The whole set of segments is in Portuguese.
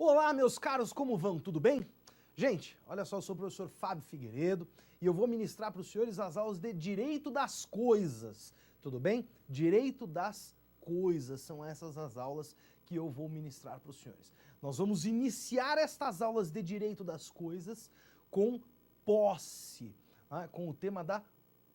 Olá, meus caros, como vão? Tudo bem? Gente, olha só, eu sou o professor Fábio Figueiredo e eu vou ministrar para os senhores as aulas de Direito das Coisas. Tudo bem? Direito das Coisas, são essas as aulas que eu vou ministrar para os senhores. Nós vamos iniciar estas aulas de Direito das Coisas com posse, com o tema da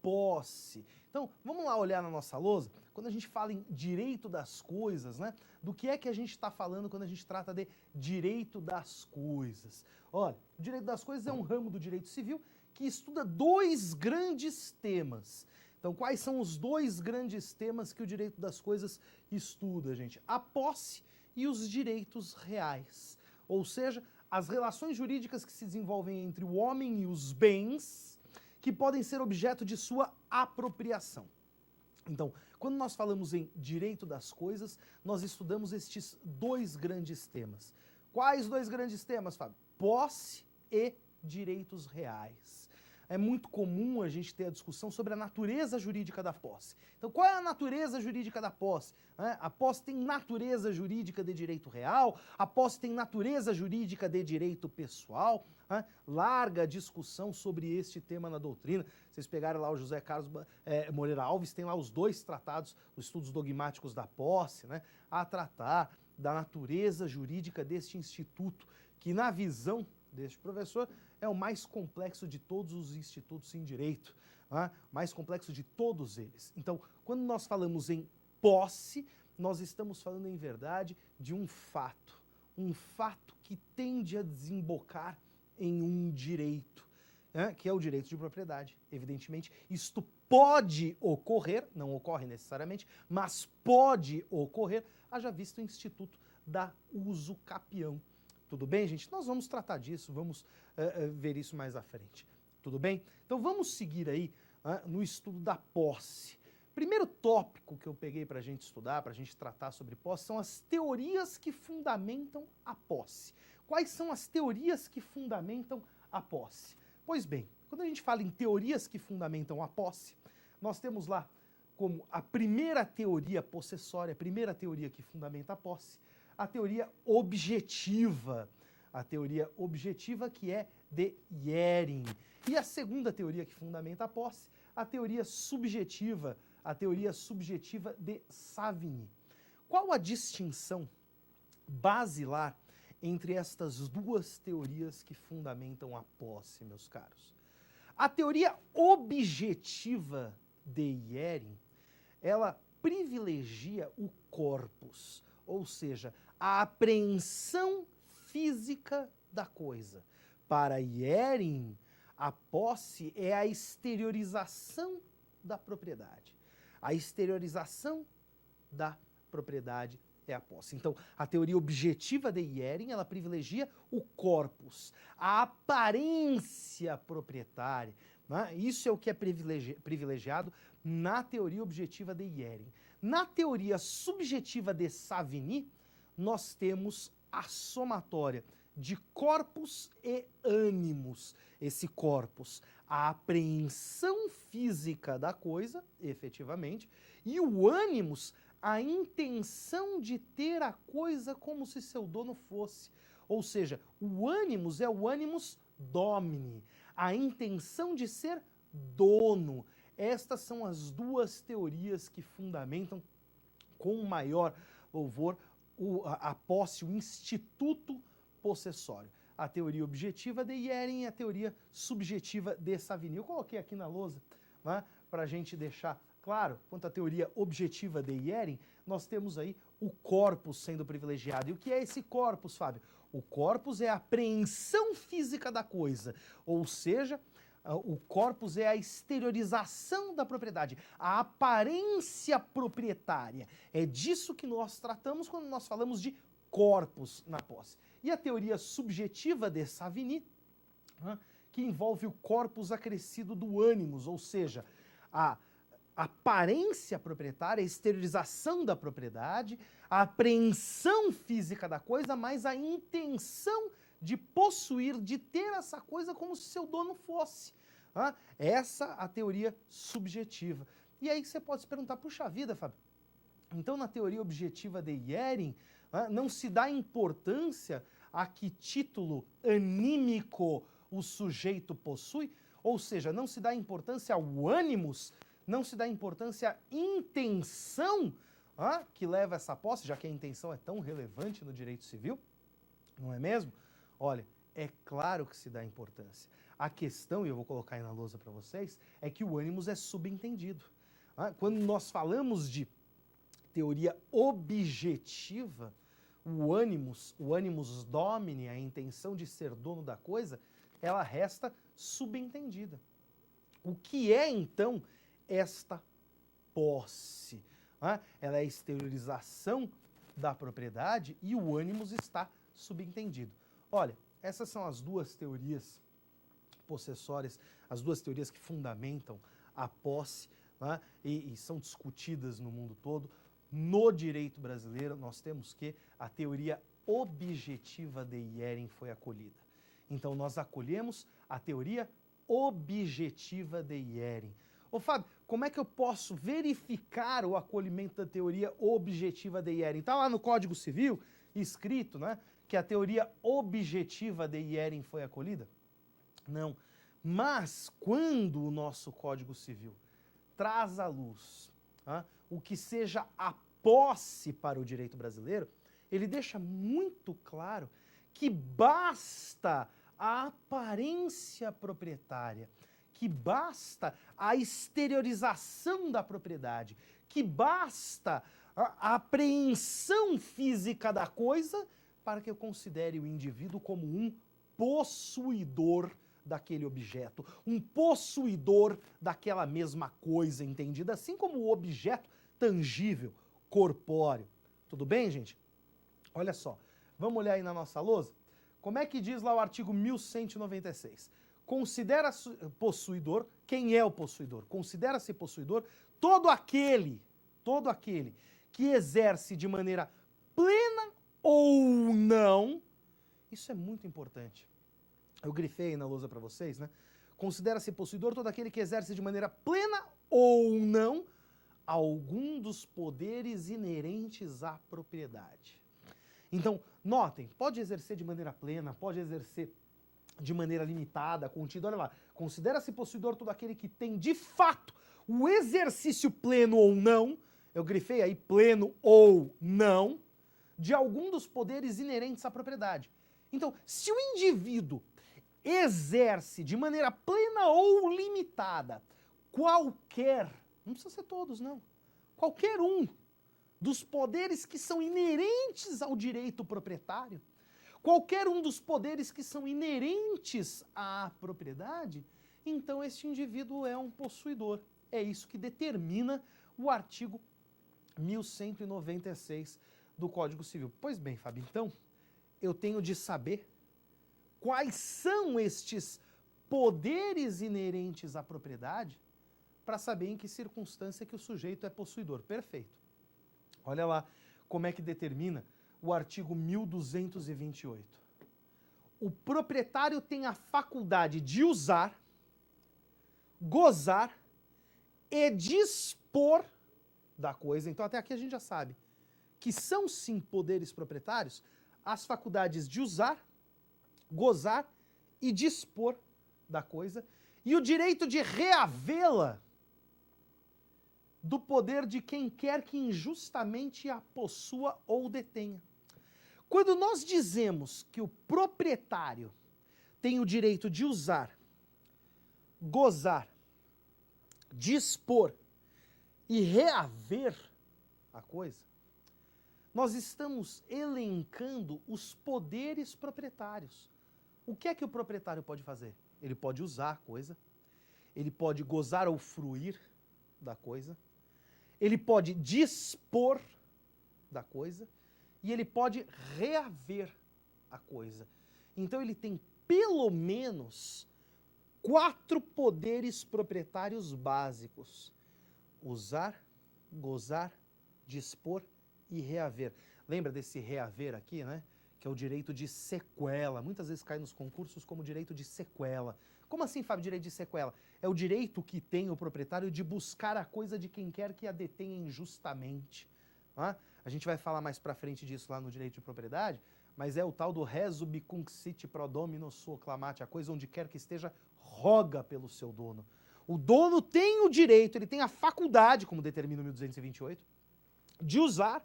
posse. Então, vamos lá olhar na nossa lousa, quando a gente fala em direito das coisas, né? Do que é que a gente está falando quando a gente trata de direito das coisas? Olha, o direito das coisas é um ramo do direito civil que estuda dois grandes temas. Então, quais são os dois grandes temas que o direito das coisas estuda, gente? A posse e os direitos reais. Ou seja, as relações jurídicas que se desenvolvem entre o homem e os bens que podem ser objeto de sua apropriação. Então, quando nós falamos em direito das coisas, nós estudamos estes dois grandes temas. Quais dois grandes temas, Fábio? Posse e direitos reais. É muito comum a gente ter a discussão sobre a natureza jurídica da posse. Então, qual é a natureza jurídica da posse? A posse tem natureza jurídica de direito real, a posse tem natureza jurídica de direito pessoal. Larga discussão sobre este tema na doutrina. Vocês pegarem lá o José Carlos Moreira Alves, tem lá os dois tratados, os estudos dogmáticos da posse, né, a tratar da natureza jurídica deste instituto, que na visão deste professor é o mais complexo de todos os institutos em direito, mais complexo de todos eles. Então, quando nós falamos em posse, nós estamos falando em verdade de um fato que tende a desembocar em um direito, que é o direito de propriedade. Evidentemente, isto pode ocorrer, não ocorre necessariamente, mas pode ocorrer, haja visto o Instituto da Uso Capião. Tudo bem, gente? Nós vamos tratar disso, vamos ver isso mais à frente. Tudo bem? Então vamos seguir aí no estudo da posse. Primeiro tópico que eu peguei para a gente estudar, para a gente tratar sobre posse, são as teorias que fundamentam a posse. Quais são as teorias que fundamentam a posse? Pois bem, quando a gente fala em teorias que fundamentam a posse, nós temos lá como a primeira teoria possessória, a primeira teoria que fundamenta a posse, a teoria objetiva que é de Hering. E a segunda teoria que fundamenta a posse, a teoria subjetiva de Savigny. Qual a distinção basilar entre estas duas teorias que fundamentam a posse, meus caros? A teoria objetiva de Hering, ela privilegia o corpus, ou seja, a apreensão física da coisa. Para Hering, a posse é a exteriorização da propriedade. A exteriorização da propriedade é a posse. Então, a teoria objetiva de Hering, ela privilegia o corpus, a aparência proprietária. Isso é o que é privilegiado na teoria objetiva de Hering. Na teoria subjetiva de Savigny, nós temos a somatória de corpus e ânimos. Esse corpus, a apreensão física da coisa, efetivamente, e o ânimos, a intenção de ter a coisa como se seu dono fosse. Ou seja, o ânimos é o animus domini, a intenção de ser dono. Estas são as duas teorias que fundamentam com maior louvor a posse, o instituto possessório. A teoria objetiva de Hering e a teoria subjetiva de Savigny. Eu coloquei aqui na lousa, para a gente deixar claro, quanto à teoria objetiva de Hering, nós temos aí o corpus sendo privilegiado. E o que é esse corpus, Fábio? O corpus é a apreensão física da coisa, ou seja, o corpus é a exteriorização da propriedade, a aparência proprietária. É disso que nós tratamos quando nós falamos de corpus na posse. E a teoria subjetiva de Savigny, que envolve o corpus acrescido do ânimos, ou seja, a aparência proprietária, a exteriorização da propriedade, a apreensão física da coisa, mas a intenção de possuir, de ter essa coisa como se seu dono fosse. Essa a teoria subjetiva. E aí você pode se perguntar, puxa vida, Fábio, então na teoria objetiva de Hering, não se dá importância a que título anímico o sujeito possui, ou seja, não se dá importância ao ânimos, não se dá importância à intenção que leva essa posse, já que a intenção é tão relevante no direito civil, não é mesmo? Olha, é claro que se dá importância. A questão, e eu vou colocar aí na lousa para vocês, é que o ânimos é subentendido. Quando nós falamos de teoria objetiva, o animus domini, a intenção de ser dono da coisa, ela resta subentendida. O que é, então, esta posse? Ela é a exteriorização da propriedade e o animus está subentendido. Olha, essas são as duas teorias possessórias, as duas teorias que fundamentam a posse, e são discutidas no mundo todo. No direito brasileiro, nós temos que a teoria objetiva de Iering foi acolhida. Então, nós acolhemos a teoria objetiva de Iering. Ô, Fábio, como é que eu posso verificar o acolhimento da teoria objetiva de Iering? Está lá no Código Civil, escrito, que a teoria objetiva de Iering foi acolhida? Não. Mas, quando o nosso Código Civil traz à luz o que seja a posse para o direito brasileiro, ele deixa muito claro que basta a aparência proprietária, que basta a exteriorização da propriedade, que basta a apreensão física da coisa para que eu considere o indivíduo como um possuidor daquele objeto, um possuidor daquela mesma coisa, entendida assim como o objeto tangível, corpóreo. Tudo bem, gente? Olha só, vamos olhar aí na nossa lousa? Como é que diz lá o artigo 1196? Considera possuidor, quem é o possuidor? Considera-se possuidor todo aquele que exerce de maneira plena ou não, isso é muito importante. Eu grifei aí na lousa para vocês, Considera-se possuidor todo aquele que exerce de maneira plena ou não algum dos poderes inerentes à propriedade. Então, notem, pode exercer de maneira plena, pode exercer de maneira limitada, contida, olha lá. Considera-se possuidor todo aquele que tem, de fato, o exercício pleno ou não, eu grifei aí pleno ou não, de algum dos poderes inerentes à propriedade. Então, se o indivíduo exerce de maneira plena ou limitada qualquer, não precisa ser todos, não, qualquer um dos poderes que são inerentes ao direito proprietário, qualquer um dos poderes que são inerentes à propriedade, então este indivíduo é um possuidor. É isso que determina o artigo 1196 do Código Civil. Pois bem, Fábio, então, eu tenho de saber quais são estes poderes inerentes à propriedade para saber em que circunstância que o sujeito é possuidor. Perfeito. Olha lá como é que determina o artigo 1228. O proprietário tem a faculdade de usar, gozar e dispor da coisa. Então até aqui a gente já sabe que são sim poderes proprietários as faculdades de usar, gozar e dispor da coisa, e o direito de reavê-la do poder de quem quer que injustamente a possua ou detenha. Quando nós dizemos que o proprietário tem o direito de usar, gozar, dispor e reaver a coisa, nós estamos elencando os poderes proprietários. O que é que o proprietário pode fazer? Ele pode usar a coisa, ele pode gozar ou fruir da coisa, ele pode dispor da coisa e ele pode reaver a coisa. Então ele tem pelo menos 4 poderes proprietários básicos: usar, gozar, dispor e reaver. Lembra desse reaver aqui, que é o direito de sequela. Muitas vezes cai nos concursos como direito de sequela. Como assim, Fábio, direito de sequela? É o direito que tem o proprietário de buscar a coisa de quem quer que a detenha injustamente. A gente vai falar mais pra frente disso lá no direito de propriedade, mas é o tal do resu bicunxit pro domino suo clamate, a coisa onde quer que esteja, roga pelo seu dono. O dono tem o direito, ele tem a faculdade, como determina o 1228, de usar,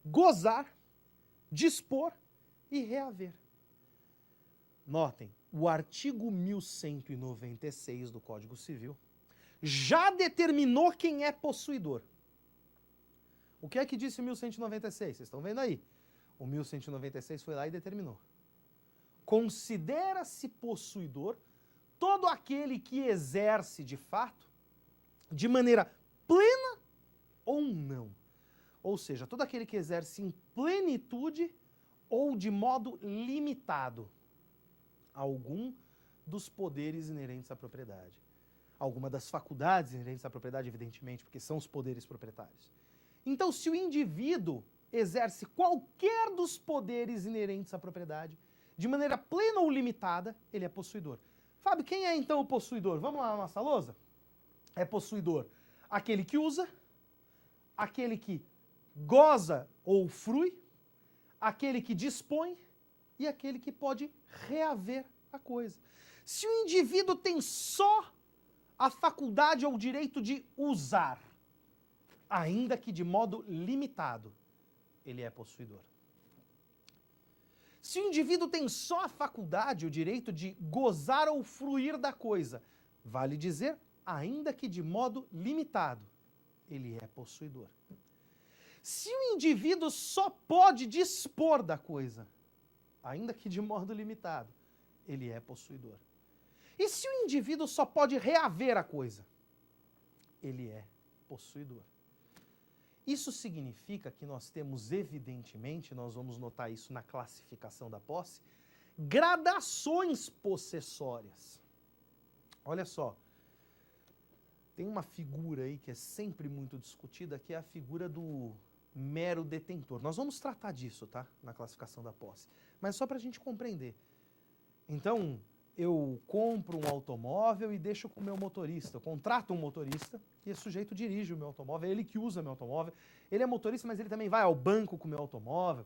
gozar, dispor e reaver. Notem, o artigo 1196 do Código Civil já determinou quem é possuidor. O que é que disse o 1196? Vocês estão vendo aí? O 1196 foi lá e determinou. Considera-se possuidor todo aquele que exerce de fato, de maneira plena ou não. Ou seja, todo aquele que exerce em plenitude ou de modo limitado algum dos poderes inerentes à propriedade. Alguma das faculdades inerentes à propriedade, evidentemente, porque são os poderes proprietários. Então, se o indivíduo exerce qualquer dos poderes inerentes à propriedade, de maneira plena ou limitada, ele é possuidor. Fábio, quem é então o possuidor? Vamos lá na nossa lousa? É possuidor aquele que usa, aquele que goza ou frui, aquele que dispõe e aquele que pode reaver a coisa. Se o indivíduo tem só a faculdade ou o direito de usar, ainda que de modo limitado, ele é possuidor. Se o indivíduo tem só a faculdade, o direito de gozar ou fruir da coisa, vale dizer, ainda que de modo limitado, ele é possuidor. Se o indivíduo só pode dispor da coisa, ainda que de modo limitado, ele é possuidor. E se o indivíduo só pode reaver a coisa, ele é possuidor. Isso significa que nós temos, evidentemente, nós vamos notar isso na classificação da posse, gradações possessórias. Olha só, tem uma figura aí que é sempre muito discutida, que é a figura do mero detentor. Nós vamos tratar disso, tá? Na classificação da posse. Mas só para a gente compreender. Então, eu compro um automóvel e deixo com o meu motorista. Eu contrato um motorista e esse sujeito dirige o meu automóvel, é ele que usa meu automóvel. Ele é motorista, mas ele também vai ao banco com o meu automóvel,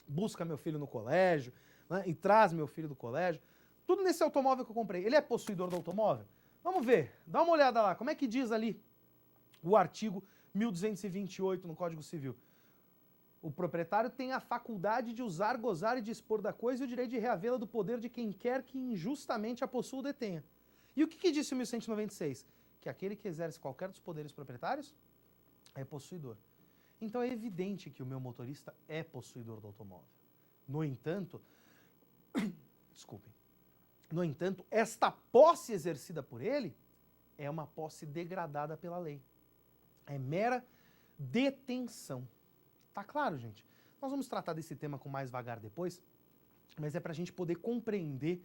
busca meu filho no colégio, né, e traz meu filho do colégio. Tudo nesse automóvel que eu comprei. Ele é possuidor do automóvel? Vamos ver, dá uma olhada lá. Como é que diz ali o artigo 1228 no Código Civil? O proprietário tem a faculdade de usar, gozar e dispor da coisa e o direito de reavê-la do poder de quem quer que injustamente a possua ou detenha. E o que disse o 1196? Que aquele que exerce qualquer dos poderes proprietários é possuidor. Então é evidente que o meu motorista é possuidor do automóvel. No entanto, desculpem, no entanto, esta posse exercida por ele é uma posse degradada pela lei. É mera detenção. Tá claro, gente? Nós vamos tratar desse tema com mais vagar depois, mas é para a gente poder compreender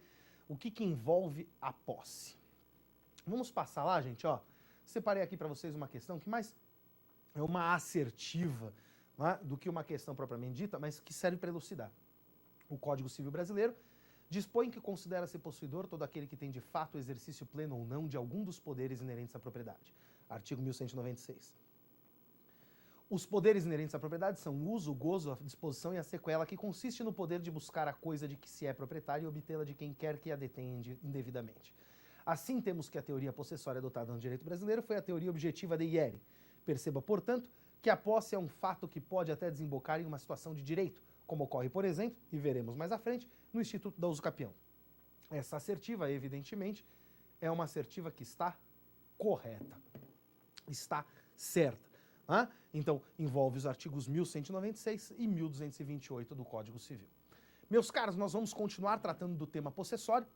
o que envolve a posse. Vamos passar lá, gente, ó. Separei aqui para vocês uma questão que mais é uma assertiva, né, do que uma questão propriamente dita, mas que serve para elucidar. O Código Civil Brasileiro dispõe que considera-se possuidor todo aquele que tem de fato exercício pleno ou não de algum dos poderes inerentes à propriedade. Artigo 1196. Os poderes inerentes à propriedade são o uso, o gozo, a disposição e a sequela, que consiste no poder de buscar a coisa de que se é proprietário e obtê-la de quem quer que a detenha indevidamente. Assim, temos que a teoria possessória adotada no direito brasileiro foi a teoria objetiva de Ieri. Perceba, portanto, que a posse é um fato que pode até desembocar em uma situação de direito, como ocorre, por exemplo, e veremos mais à frente, no Instituto da Uso Capião. Essa assertiva, evidentemente, é uma assertiva que está correta, está certa. Então, envolve os artigos 1196 e 1228 do Código Civil. Meus caros, nós vamos continuar tratando do tema possessório,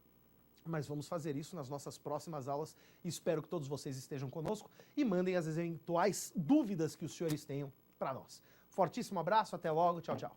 mas vamos fazer isso nas nossas próximas aulas. Espero que todos vocês estejam conosco e mandem as eventuais dúvidas que os senhores tenham para nós. Fortíssimo abraço, até logo, tchau, tchau.